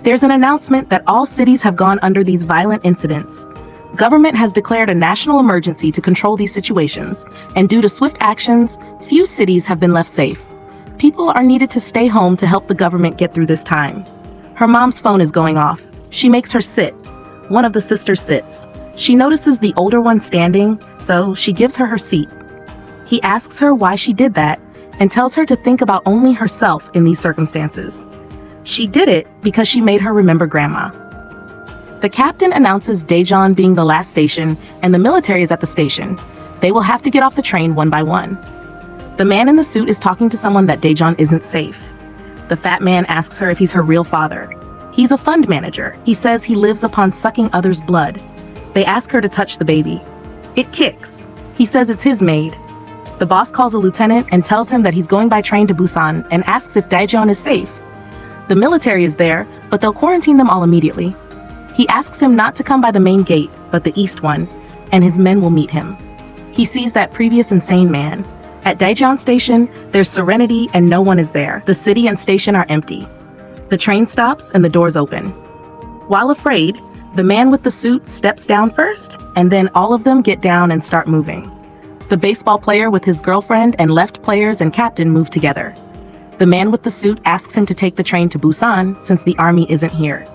There's an announcement that all cities have gone under these violent incidents. Government has declared a national emergency to control these situations, and due to swift actions, few cities have been left safe. People are needed to stay home to help the government get through this time. Her mom's phone is going off. She makes her sit. One of the sisters sits. She notices the older one standing, so she gives her her seat. He asks her why she did that and tells her to think about only herself in these circumstances. She did it because she made her remember grandma. The captain announces Daejeon being the last station and the military is at the station. They will have to get off the train one by one. The man in the suit is talking to someone that Daejeon isn't safe. The fat man asks her if he's her real father. He's a fund manager. He says he lives upon sucking others' blood. They ask her to touch the baby. It kicks. He says it's his maid. The boss calls a lieutenant and tells him that he's going by train to Busan and asks if Daejeon is safe. The military is there, but they'll quarantine them all immediately. He asks him not to come by the main gate, but the east one, and his men will meet him. He sees that previous insane man. At Daejeon Station, there's serenity and no one is there. The city and station are empty. The train stops and the doors open. While afraid, the man with the suit steps down first, and then all of them get down and start moving. The baseball player with his girlfriend and left players and captain move together. The man with the suit asks him to take the train to Busan since the army isn't here.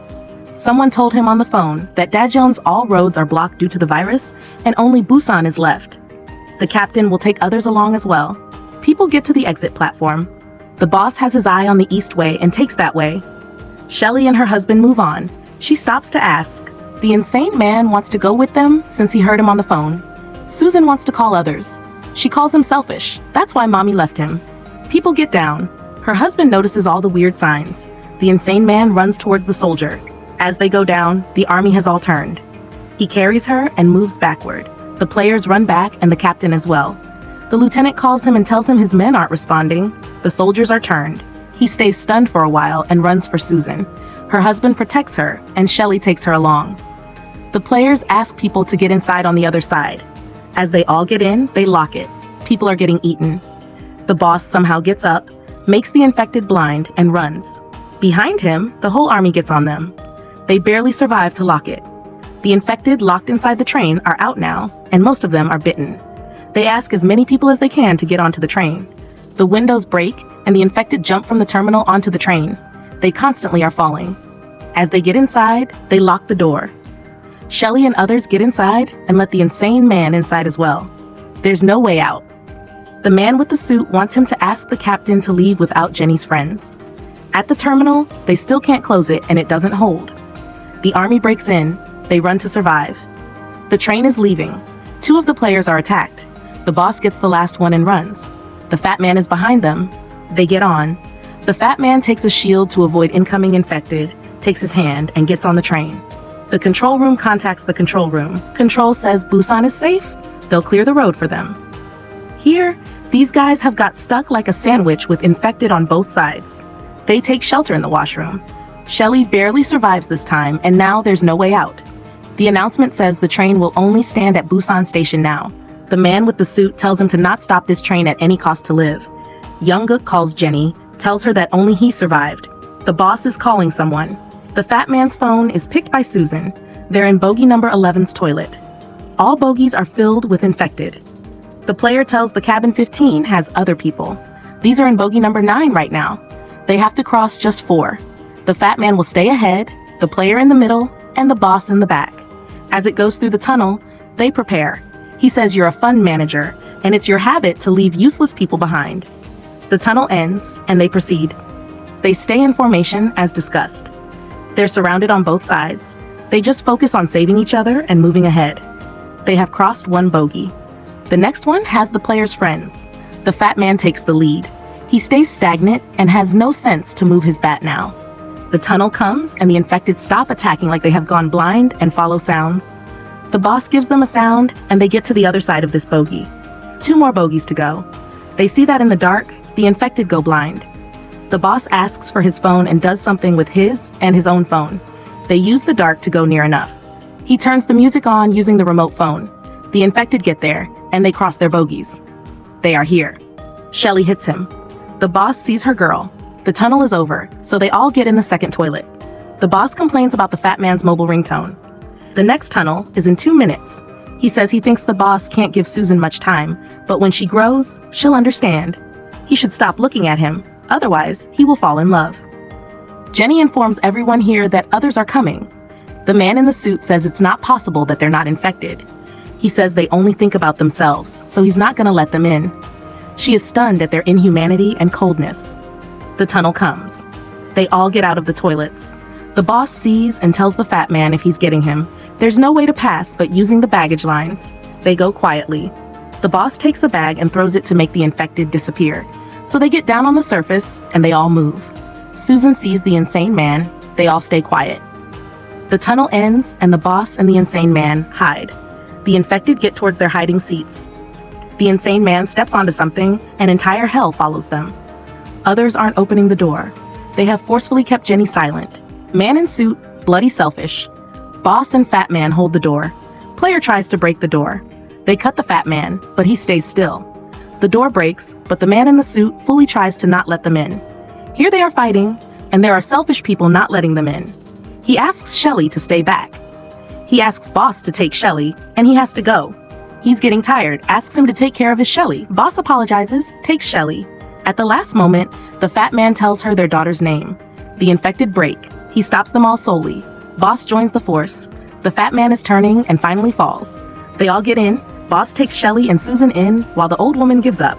Someone told him on the phone that Daejeon's all roads are blocked due to the virus and only Busan is left. The captain will take others along as well. People get to the exit platform. The boss has his eye on the east way and takes that way. Shelly and her husband move on. She stops to ask. The insane man wants to go with them since he heard him on the phone. Susan wants to call others. She calls him selfish. That's why mommy left him. People get down. Her husband notices all the weird signs. The insane man runs towards the soldier. As they go down, the army has all turned. He carries her and moves backward. The players run back and the captain as well. The lieutenant calls him and tells him his men aren't responding. The soldiers are turned. He stays stunned for a while and runs for Susan. Her husband protects her and Shelly takes her along. The players ask people to get inside on the other side. As they all get in, they lock it. People are getting eaten. The boss somehow gets up, makes the infected blind, and runs. Behind him, the whole army gets on them. They barely survive to lock it. The infected locked inside the train are out now, and most of them are bitten. They ask as many people as they can to get onto the train. The windows break, and the infected jump from the terminal onto the train. They constantly are falling. As they get inside, they lock the door. Shelly and others get inside and let the insane man inside as well. There's no way out. The man with the suit wants him to ask the captain to leave without Jenny's friends. At the terminal, they still can't close it and it doesn't hold. The army breaks in. They run to survive. The train is leaving. 2 of the players are attacked. The boss gets the last one and runs. The fat man is behind them. They get on. The fat man takes a shield to avoid incoming infected, takes his hand, and gets on the train. The control room contacts the control room. Control says Busan is safe. They'll clear the road for them. Here, these guys have got stuck like a sandwich with infected on both sides. They take shelter in the washroom. Shelly barely survives this time, and now there's no way out. The announcement says the train will only stand at Busan Station now. The man with the suit tells him to not stop this train at any cost to live. Younggook calls Jenny, tells her that only he survived. The boss is calling someone. The fat man's phone is picked by Susan. They're in bogey number 11's toilet. All bogies are filled with infected. The player tells the cabin 15 has other people. These are in bogey number 9 right now. They have to cross just 4. The fat man will stay ahead, the player in the middle, and the boss in the back. As it goes through the tunnel, they prepare. He says you're a fund manager, and it's your habit to leave useless people behind. The tunnel ends, and they proceed. They stay in formation as discussed. They're surrounded on both sides. They just focus on saving each other and moving ahead. They have crossed 1 bogey. The next one has the player's friends. The fat man takes the lead. He stays stagnant and has no sense to move his bat now. The tunnel comes and the infected stop attacking like they have gone blind and follow sounds. The boss gives them a sound and they get to the other side of this bogey. 2 more bogeys to go. They see that in the dark, the infected go blind. The boss asks for his phone and does something with his and his own phone. They use the dark to go near enough. He turns the music on using the remote phone. The infected get there and they cross their bogeys. They are here. Shelly hits him. The boss sees her girl. The tunnel is over, so they all get in the second toilet. The boss complains about the fat man's mobile ringtone. The next tunnel is in 2 minutes. He says he thinks the boss can't give Susan much time, but when she grows, she'll understand. He should stop looking at him, otherwise he will fall in love. Jenny informs everyone here that others are coming. The man in the suit says it's not possible that they're not infected. He says they only think about themselves, so he's not gonna let them in. She is stunned at their inhumanity and coldness. The tunnel comes. They all get out of the toilets. The boss sees and tells the fat man if he's getting him. There's no way to pass but using the baggage lines. They go quietly. The boss takes a bag and throws it to make the infected disappear. So they get down on the surface and they all move. Susan sees the insane man. They all stay quiet. The tunnel ends and the boss and the insane man hide. The infected get towards their hiding seats. The insane man steps onto something and entire hell follows them. Others aren't opening the door. They have forcefully kept Jenny silent. Man in suit, bloody selfish. Boss and fat man hold the door. Player tries to break the door. They cut the fat man, but he stays still. The door breaks, but the man in the suit fully tries to not let them in. Here they are fighting, and there are selfish people not letting them in. He asks Shelly to stay back. He asks Boss to take Shelly, and he has to go. He's getting tired, asks him to take care of his Shelly. Boss apologizes, takes Shelly. At the last moment, the fat man tells her their daughter's name. The infected break. He stops them all solely. Boss joins the force. The fat man is turning and finally falls. They all get in. Boss takes Shelly and Susan in, while the old woman gives up.